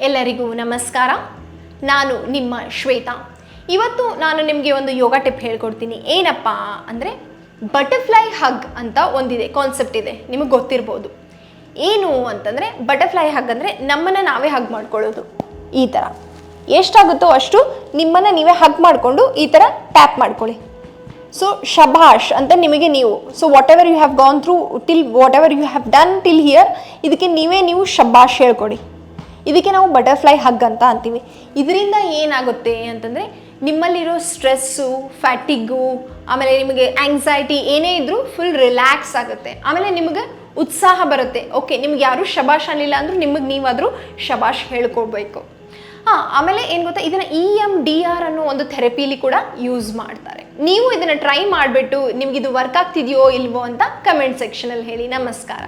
ಎಲ್ಲರಿಗೂ ನಮಸ್ಕಾರ. ನಾನು ನಿಮ್ಮ ಶ್ವೇತಾ. ಇವತ್ತು ನಾನು ನಿಮಗೆ ಒಂದು ಯೋಗ ಟಿಪ್ ಹೇಳ್ಕೊಡ್ತೀನಿ. ಏನಪ್ಪ ಅಂದರೆ ಬಟರ್ಫ್ಲೈ ಹಗ್ ಅಂತ ಒಂದಿದೆ, ಕಾನ್ಸೆಪ್ಟ್ ಇದೆ, ನಿಮಗೆ ಗೊತ್ತಿರ್ಬೋದು. ಏನು ಅಂತಂದರೆ ಬಟರ್ಫ್ಲೈ ಹಗ್ ಅಂದರೆ ನಮ್ಮನ್ನು ನಾವೇ ಹಗ್ ಮಾಡ್ಕೊಳ್ಳೋದು. ಈ ಥರ ಎಷ್ಟಾಗುತ್ತೋ ಅಷ್ಟು ನಿಮ್ಮನ್ನು ನೀವೇ ಹಗ್ ಮಾಡಿಕೊಂಡು ಈ ಥರ ಟ್ಯಾಪ್ ಮಾಡ್ಕೊಳ್ಳಿ. ಸೊ ಶಭಾಷ್ ಅಂತ ನಿಮಗೆ ನೀವು. So whatever you have gone through till whatever you have done till here, ಇದಕ್ಕೆ ನೀವು ಶಭಾಷ್ ಹೇಳ್ಕೊಡಿ. ಇದಕ್ಕೆ ನಾವು ಬಟರ್ಫ್ಲೈ ಹಗ್ ಅಂತ ಅಂತೀವಿ. ಇದರಿಂದ ಏನಾಗುತ್ತೆ ಅಂತಂದರೆ ನಿಮ್ಮಲ್ಲಿರೋ ಸ್ಟ್ರೆಸ್ಸು, ಫ್ಯಾಟಿಗು, ಆಮೇಲೆ ನಿಮಗೆ ಆಂಗ್ಸೈಟಿ ಏನೇ ಇದ್ದರೂ ಫುಲ್ ರಿಲ್ಯಾಕ್ಸ್ ಆಗುತ್ತೆ. ಆಮೇಲೆ ನಿಮಗೆ ಉತ್ಸಾಹ ಬರುತ್ತೆ. ಓಕೆ, ನಿಮ್ಗೆ ಯಾರೂ ಶಭಾಷ್ ಅನ್ನಲಿಲ್ಲ ಅಂದರೂ ನಿಮಗೆ ನೀವಾದರೂ ಶಭಾಷ್ ಹೇಳ್ಕೊಡ್ಬೇಕು. ಆಮೇಲೆ ಏನು ಗೊತ್ತಾ, ಇದನ್ನು EMDR ಅನ್ನೋ ಒಂದು ಥೆರಪಿಲಿ ಕೂಡ ಯೂಸ್ ಮಾಡ್ತಾರೆ. ನೀವು ಇದನ್ನು ಟ್ರೈ ಮಾಡಿಬಿಟ್ಟು ನಿಮಗಿದು ವರ್ಕ್ ಆಗ್ತಿದೆಯೋ ಇಲ್ವೋ ಅಂತ ಕಮೆಂಟ್ ಸೆಕ್ಷನಲ್ಲಿ ಹೇಳಿ. ನಮಸ್ಕಾರ.